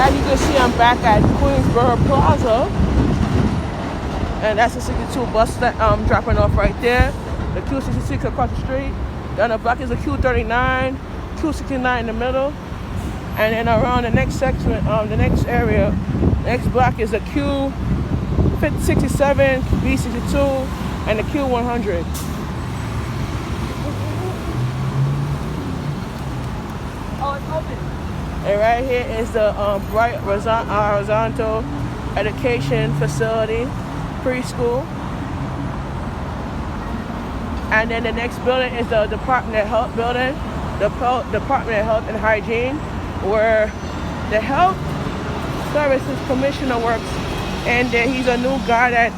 as you can see, I'm back at Queensboro Plaza, and that's the 62 bus that I'm dropping off right there. The Q66 across the street. Down the block is a Q39, Q69 in the middle, and then around the next section, the next area, next block is the Q67, B62, and the Q100. Oh, it's open. And right here is the Bright Horizontal Education Facility, preschool. And then the next building is the Department of Health building, the Department of Health and Hygiene, where the Health Services Commissioner works. And then he's a new guy that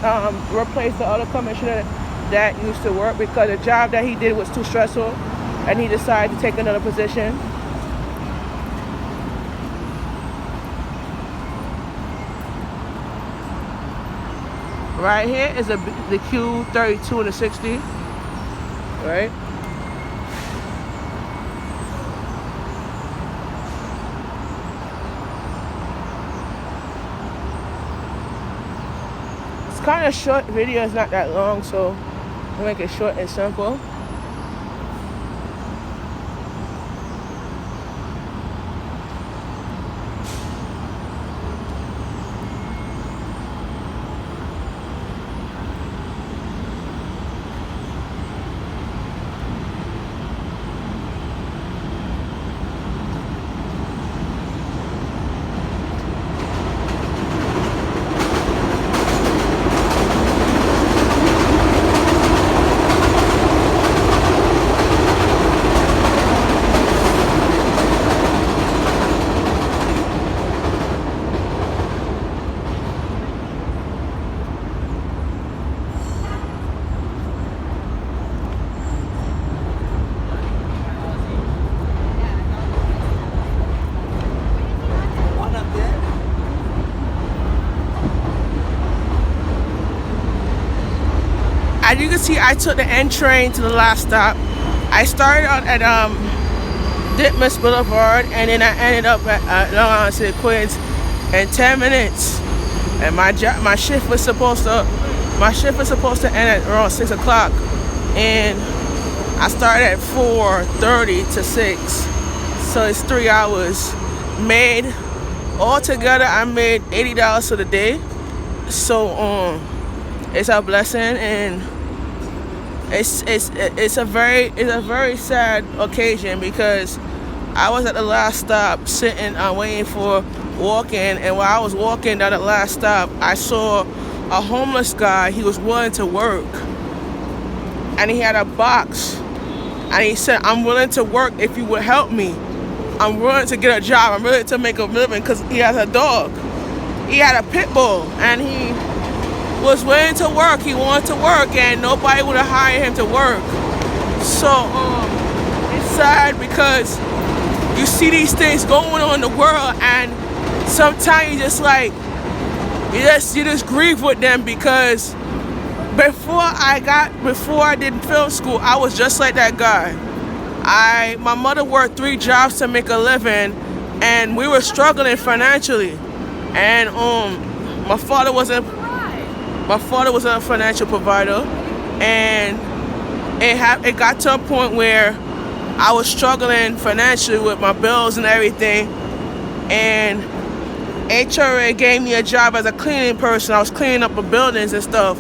replaced the other commissioner that used to work because the job that he did was too stressful, and he decided to take another position. Right here is the Q32 and the 60, right? It's kind of short video, it's not that long, so I'll make it short and simple. As you can see, I took the N train to the last stop. I started out at Ditmas Boulevard, and then I ended up at Long Island City, Queens in 10 minutes. And my shift was supposed to end at around 6 o'clock, and I started at 4:30 to 6, so it's 3 hours. Altogether, I made $80 for the day. So it's a blessing, and it's a very sad occasion because I was at the last stop sitting waiting for walking, and while I was walking down the last stop, I saw a homeless guy. He was willing to work, and he had a box, and he said, "I'm willing to work if you would help me. I'm willing to get a job. I'm willing to make a living," because he has a dog. He had a pit bull, and he was willing to work. He wanted to work, and nobody would have hired him to work. So it's sad because you see these things going on in the world, and sometimes you just grieve with them, because before I did film school, I was just like that guy. My mother worked 3 jobs to make a living, and we were struggling financially, and my father wasn't a financial provider, and it got to a point where I was struggling financially with my bills and everything, and HRA gave me a job as a cleaning person. I was cleaning up the buildings and stuff,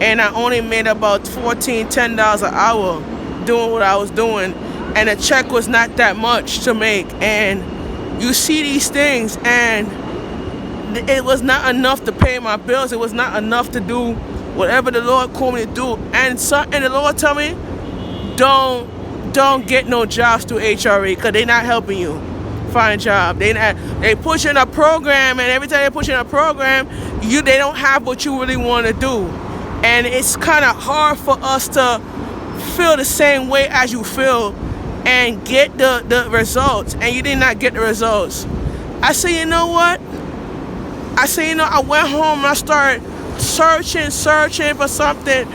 and I only made about $10 an hour doing what I was doing, and the check was not that much to make. And you see these things, and it was not enough to pay my bills. It was not enough to do whatever the Lord called me to do. And the Lord told me, don't get no jobs through HRA, because they're not helping you find a job. They push in a program, and every time they push in a program, they don't have what you really want to do. And it's kind of hard for us to feel the same way as you feel and get the results, and you did not get the results. I said, you know what? I went home and I started searching for something,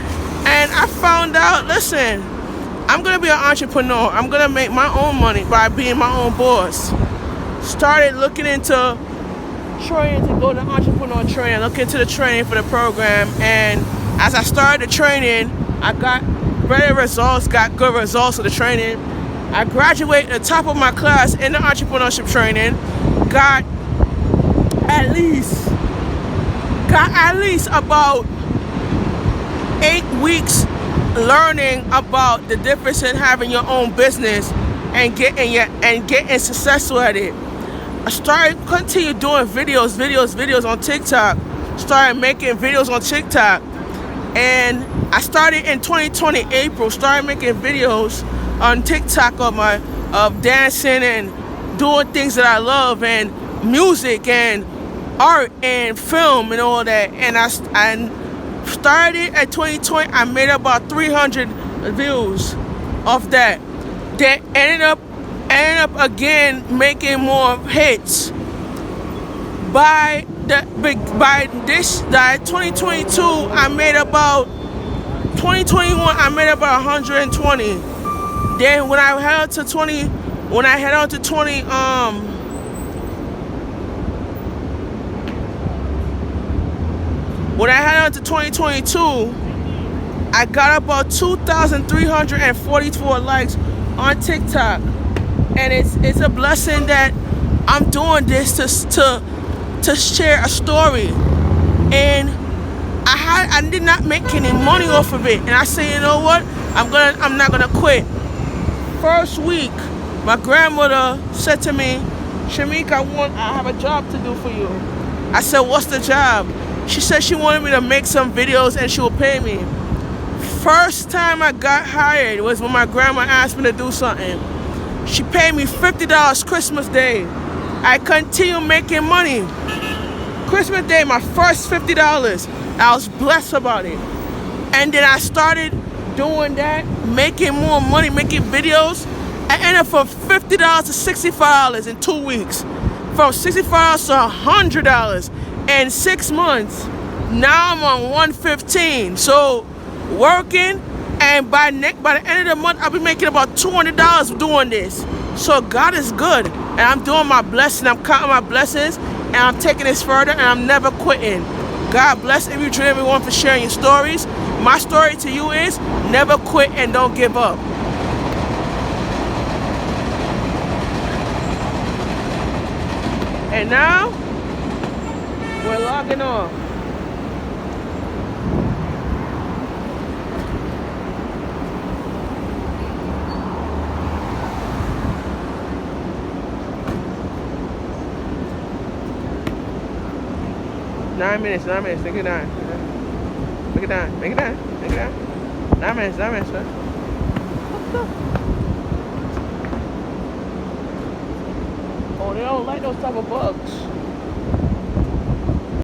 and I found out, listen, I'm going to be an entrepreneur. I'm going to make my own money by being my own boss. Started looking into training to go to entrepreneur training, look into the training for the program. And as I started the training, I got better results, got good results of the training. I graduated at the top of my class in the entrepreneurship training, got at least about 8 weeks learning about the difference in having your own business and getting successful at it. I continued doing videos on TikTok. Started making videos on TikTok, and I started in 2020 April. Started making videos on TikTok of dancing and doing things that I love, and music and art and film and all that. And I started at 2020. I made about 300 views of that. That ended up again making more hits. By 2022, I made about 2021. I made about 120. Then when I head on to 2022, I got about 2,344 likes on TikTok, and it's a blessing that I'm doing this to share a story. And I did not make any money off of it, and I say, you know what? I'm not gonna quit. First week, my grandmother said to me, Shamik, I have a job to do for you. I said, what's the job? She said she wanted me to make some videos and she will pay me. First time I got hired was when my grandma asked me to do something. She paid me $50 Christmas Day. I continued making money. Christmas Day, my first $50. I was blessed about it. And then I started doing that, making more money, making videos. I ended up from $50 to $65 in 2 weeks. From $65 to $100 in 6 months. Now I'm on $115. So working, and by the end of the month, I'll be making about $200 doing this. So God is good, and I'm doing my blessing. I'm counting my blessings, and I'm taking this further, and I'm never quitting. God bless everyone for sharing your stories. My story to you is never quit and don't give up. And now we're logging off. Nine minutes, make it 9. Make it 9, 9 minutes, sir. Oh, they don't like those type of bugs.